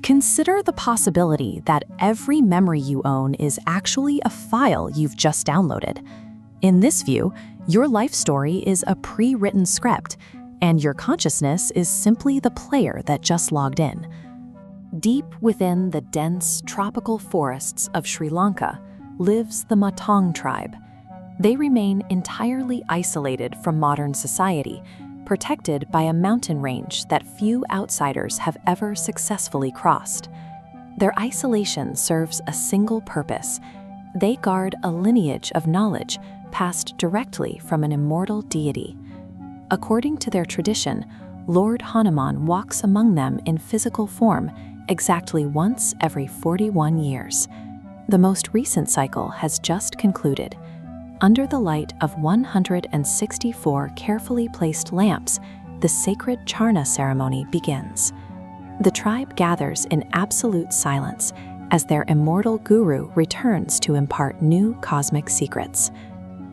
Consider the possibility that every memory you own is actually a file you've just downloaded. In this view, your life story is a pre-written script, and your consciousness is simply the player that just logged in. Deep within the dense tropical forests of Sri Lanka lives the Matang tribe. They remain entirely isolated from modern society, protected by a mountain range that few outsiders have ever successfully crossed. Their isolation serves a single purpose. They guard a lineage of knowledge passed directly from an immortal deity. According to their tradition, Lord Hanuman walks among them in physical form exactly once every 41 years. The most recent cycle has just concluded. Under the light of 164 carefully placed lamps, the sacred Charna ceremony begins. The tribe gathers in absolute silence as their immortal guru returns to impart new cosmic secrets.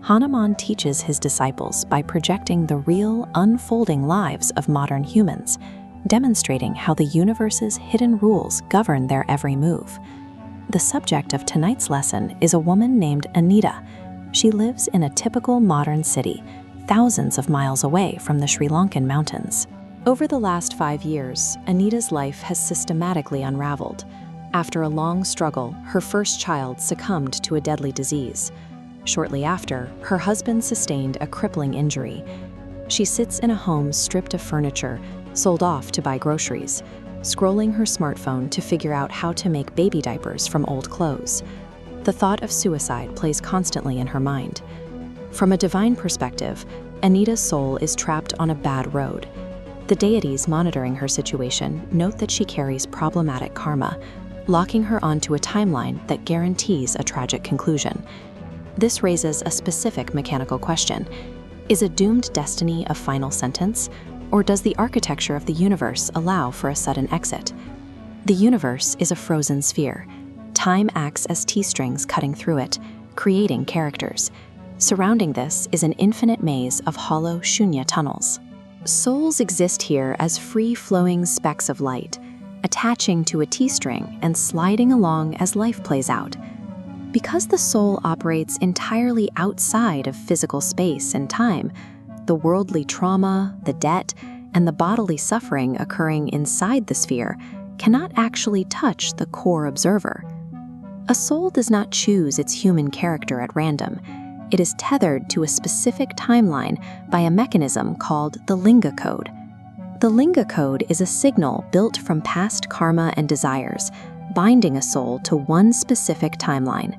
Hanuman teaches his disciples by projecting the real, unfolding lives of modern humans, demonstrating how the universe's hidden rules govern their every move. The subject of tonight's lesson is a woman named Anita. She lives in a typical modern city, thousands of miles away from the Sri Lankan mountains. Over the last 5 years, Anita's life has systematically unraveled. After a long struggle, her first child succumbed to a deadly disease. Shortly after, her husband sustained a crippling injury. She sits in a home stripped of furniture, sold off to buy groceries, scrolling her smartphone to figure out how to make baby diapers from old clothes. The thought of suicide plays constantly in her mind. From a divine perspective, Anita's soul is trapped on a bad road. The deities monitoring her situation note that she carries problematic karma, locking her onto a timeline that guarantees a tragic conclusion. This raises a specific mechanical question. Is a doomed destiny a final sentence, or does the architecture of the universe allow for a sudden exit? The universe is a frozen sphere. Time acts as T-strings cutting through it, creating characters. Surrounding this is an infinite maze of hollow shunya tunnels. Souls exist here as free-flowing specks of light, attaching to a T-string and sliding along as life plays out. Because the soul operates entirely outside of physical space and time, the worldly trauma, the debt, and the bodily suffering occurring inside the sphere cannot actually touch the core observer. A soul does not choose its human character at random. It is tethered to a specific timeline by a mechanism called the Linga Code. The Linga Code is a signal built from past karma and desires, binding a soul to one specific timeline.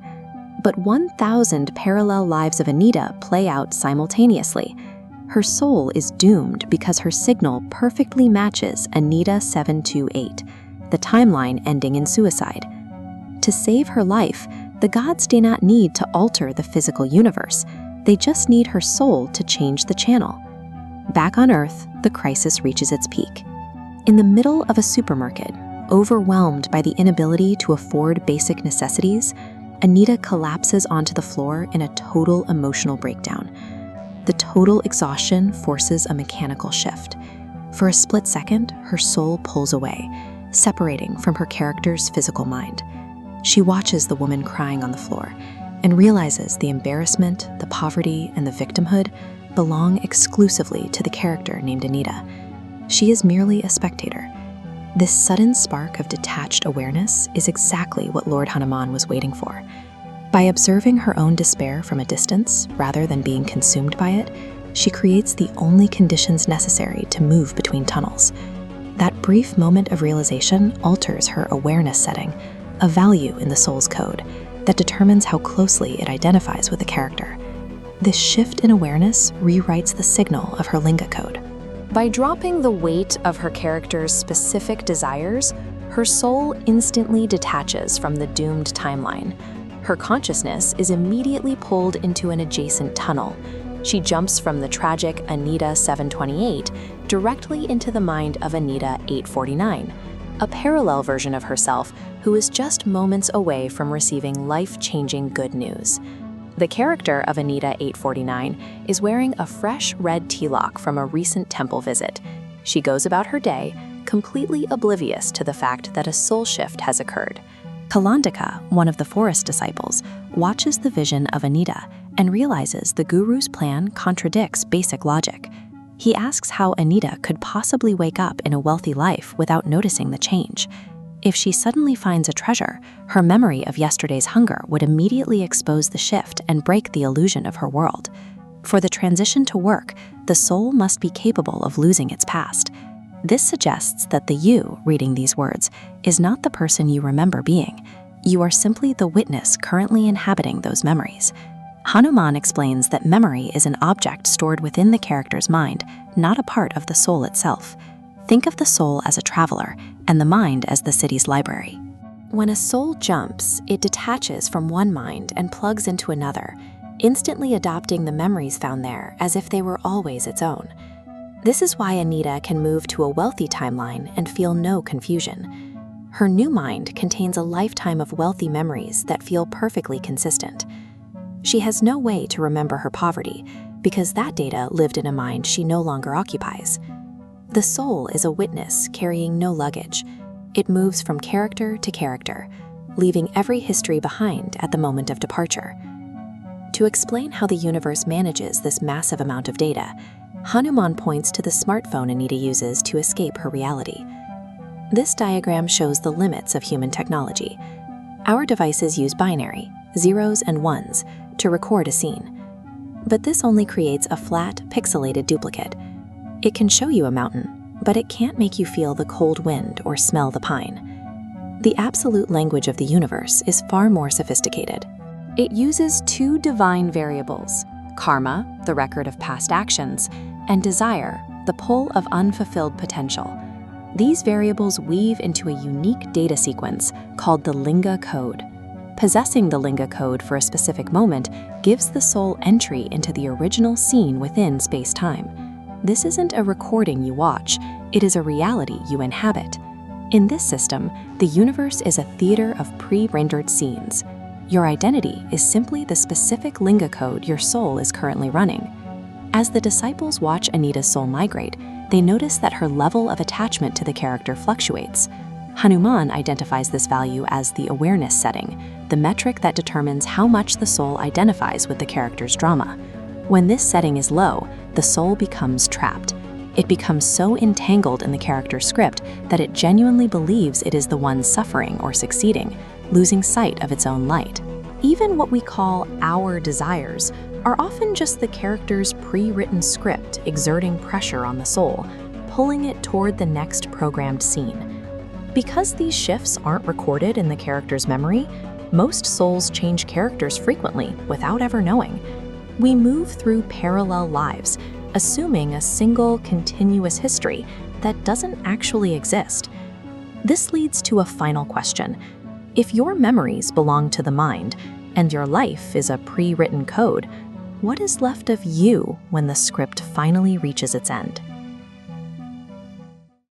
But 1,000 parallel lives of Anita play out simultaneously. Her soul is doomed because her signal perfectly matches Anita 728, the timeline ending in suicide. To save her life, the gods do not need to alter the physical universe. They just need her soul to change the channel. Back on Earth, the crisis reaches its peak. In the middle of a supermarket, overwhelmed by the inability to afford basic necessities, Anita collapses onto the floor in a total emotional breakdown. The total exhaustion forces a mechanical shift. For a split second, her soul pulls away, separating from her character's physical mind. She watches the woman crying on the floor and realizes the embarrassment, the poverty, and the victimhood belong exclusively to the character named Anita. She is merely a spectator. This sudden spark of detached awareness is exactly what Lord Hanuman was waiting for. By observing her own despair from a distance, rather than being consumed by it, she creates the only conditions necessary to move between tunnels. That brief moment of realization alters her awareness setting, a value in the soul's code that determines how closely it identifies with the character. This shift in awareness rewrites the signal of her Linga Code. By dropping the weight of her character's specific desires, her soul instantly detaches from the doomed timeline. Her consciousness is immediately pulled into an adjacent tunnel. She jumps from the tragic Anita 728 directly into the mind of Anita 849, a parallel version of herself who is just moments away from receiving life-changing good news. The character of Anita 849 is wearing a fresh red tilak from a recent temple visit. She goes about her day, completely oblivious to the fact that a soul shift has occurred. Kalandika, one of the forest disciples, watches the vision of Anita and realizes the guru's plan contradicts basic logic. He asks how Anita could possibly wake up in a wealthy life without noticing the change. If she suddenly finds a treasure, her memory of yesterday's hunger would immediately expose the shift and break the illusion of her world. For the transition to work, the soul must be capable of losing its past. This suggests that the you reading these words is not the person you remember being. You are simply the witness currently inhabiting those memories. Hanuman explains that memory is an object stored within the character's mind, not a part of the soul itself. Think of the soul as a traveler and the mind as the city's library. When a soul jumps, it detaches from one mind and plugs into another, instantly adopting the memories found there as if they were always its own. This is why Anita can move to a wealthy timeline and feel no confusion. Her new mind contains a lifetime of wealthy memories that feel perfectly consistent. She has no way to remember her poverty because that data lived in a mind she no longer occupies. The soul is a witness carrying no luggage. It moves from character to character, leaving every history behind at the moment of departure. To explain how the universe manages this massive amount of data, Hanuman points to the smartphone Anita uses to escape her reality. This diagram shows the limits of human technology. Our devices use binary, zeros and ones, to record a scene. But this only creates a flat, pixelated duplicate. It can show you a mountain, but it can't make you feel the cold wind or smell the pine. The absolute language of the universe is far more sophisticated. It uses two divine variables: karma, the record of past actions, and desire, the pull of unfulfilled potential. These variables weave into a unique data sequence called the Linga Code. Possessing the Linga Code for a specific moment gives the soul entry into the original scene within space-time. This isn't a recording you watch, it is a reality you inhabit. In this system, the universe is a theater of pre-rendered scenes. Your identity is simply the specific Linga Code your soul is currently running. As the disciples watch Anita's soul migrate, they notice that her level of attachment to the character fluctuates. Hanuman identifies this value as the awareness setting, the metric that determines how much the soul identifies with the character's drama. When this setting is low, the soul becomes trapped. It becomes so entangled in the character's script that it genuinely believes it is the one suffering or succeeding, losing sight of its own light. Even what we call our desires are often just the character's pre-written script exerting pressure on the soul, pulling it toward the next programmed scene. Because these shifts aren't recorded in the character's memory, most souls change characters frequently without ever knowing. We move through parallel lives, assuming a single, continuous history that doesn't actually exist. This leads to a final question. If your memories belong to the mind, and your life is a pre-written code, what is left of you when the script finally reaches its end?